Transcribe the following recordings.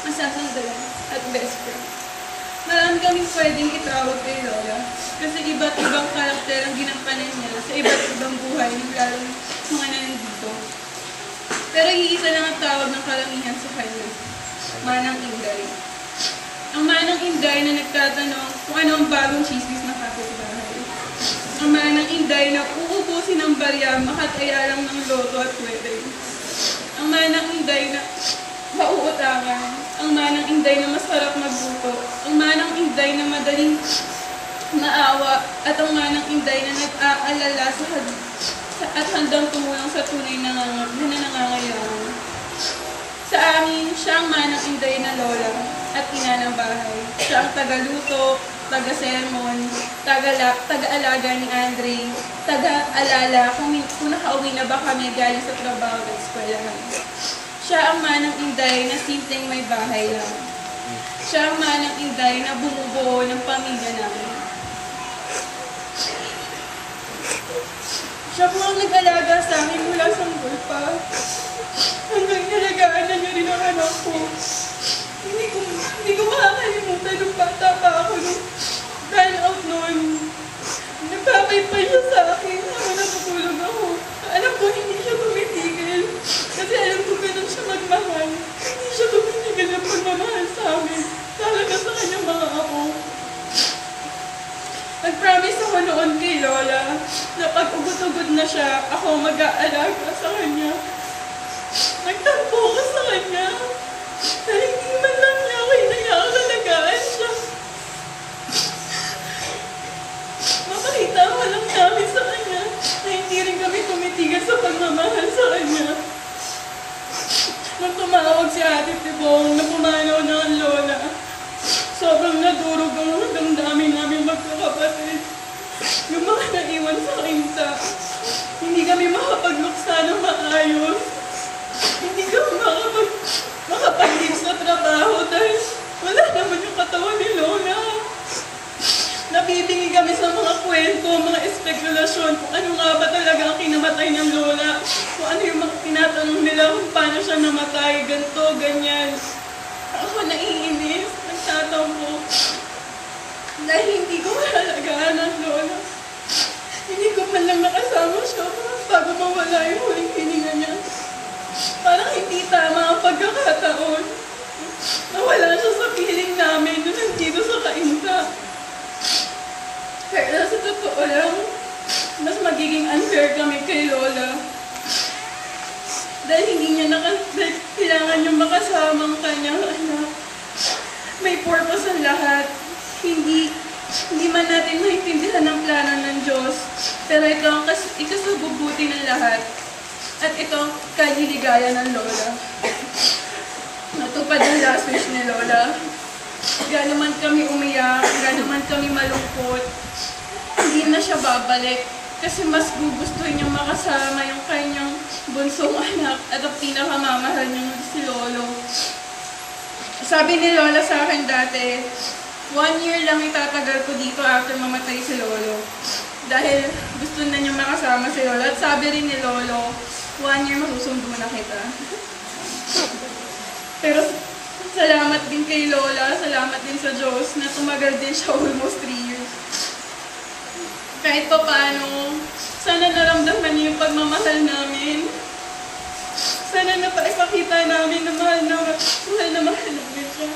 masasandalan at best friend. Marami kaming pwedeng itawag kay Lola kasi iba't ibang karakter ang ginampanan niya sa iba't ibang buhay ng lalong mga nandito. Pero iisa lang ang tawag ng karamihan sa kanya, Manang Inday. Ang Manang Inday na nagtatanong kung ano ang bagong chismis ng kapitbahay. Ang Manang Inday na uubusin ng barya makataya lang ng loto at wedding. Ang Manang Inday na mauutangan. Ang Manang Inday na masarap magluto. Ang Manang Inday na madaling maawa. At ang Manang Inday na nag-aalala at handang tumulong sa tunay na nangangailangan. Sa amin, siya ang Manang Inday na lola at ina ng bahay. Siya ang tagaluto, taga-sermon, taga-alaga ni Andre, taga-alala kung nakauwi na ba kami galing sa trabaho at eskwelahan. Siya ang Manang Inday na simpleng may bahay lang. Siya ang Manang Inday na bumubuo ng pamilya namin. Siya po ang nag-alaga sa amin mula sa pa. Hanggang nalagaan na niya rin ang anak ko. Hindi ko makakalimutan nung bata pa ako nung run out noon. Nagpapaypay siya sa akin habang natutulog ako. Alam ko hindi siya tumitigil. Kasi alam ko ganun siya magmahal. Hindi siya tumitigil ng pagmamahal sa amin. Talaga sa kanyang mga apo. Nag-promise ako noon kay Lola na pag ugod-ugod na siya, ako mag-aalaga sa kanya. Nagtampo ko sa kanya. Dahil hindi man lang niya ako inayakalagaan siya. Mapakita mo lang namin sa kanya na hindi rin kami tumitigil sa pagmamahal sa kanya. Nung tumawag si Ate Tibong na pumanaw na ang Lola, sobrang nadurog ang damdamin namin magkakapatid. Yung mga naiwan sa kinta, hindi kami makapagluksa ng maayos. Hindi kami makapag-leave sa trabaho dahil wala naman yung katawan ni Lola. Nabibingi kami sa mga kwento, mga espekulasyon kung ano nga ba talaga ang kinamatay ng Lola. Kung ano yung mga tinatanong nila kung paano siya namatay, ganito, ganyan. Ako naiinis, nagtatampo. Dahil hindi ko mahalagaan ang Lola. Hindi ko man lang nakasama siya bago mawala yung huling hininga niya. Parang hindi tama ang pagkakataon. Nawala siya sa piling namin nung nandito sa kainta. Pero sa totoo lang, mas magiging unfair kami kay Lola. Dahil hindi niya kailangan niyang makasama ang kanyang anak. May purpose ang lahat. Hindi man natin maintindihan ang plano ng Diyos. Pero ito ang ikasabubuti ng lahat. At ito ang kaliligaya ng Lola. Natupad ang last wish ni Lola. Gano'n man kami umiyak, gano'n man kami malungkot, hindi na siya babalik. Kasi mas gugustuhin niyang makasama yung kanyang bunsong anak at ang pinakamamahal niyang si Lolo. Sabi ni Lola sa akin dati, 1 year lang itatagal ko dito after mamatay si Lolo. Dahil gusto na niyang makasama si Lolo. At sabi rin ni Lolo, 1 year masusundo na kita. Pero salamat din kay Lola, salamat din sa Diyos na tumagal din siya almost 3 years. Kahit pa paano, sana naramdaman niyo yung pagmamahal namin. Sana napaipakita namin na mahal namin siya.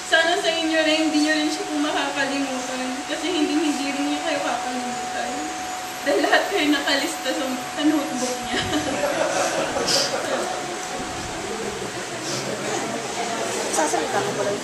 Sana sa inyo rin, hindi niyo rin siya makakalimutan. Kasi hindi rin niya kayo kakalimutan. Dahil lahat kayo nakalista sa notebook niya. Sasalita ko pala.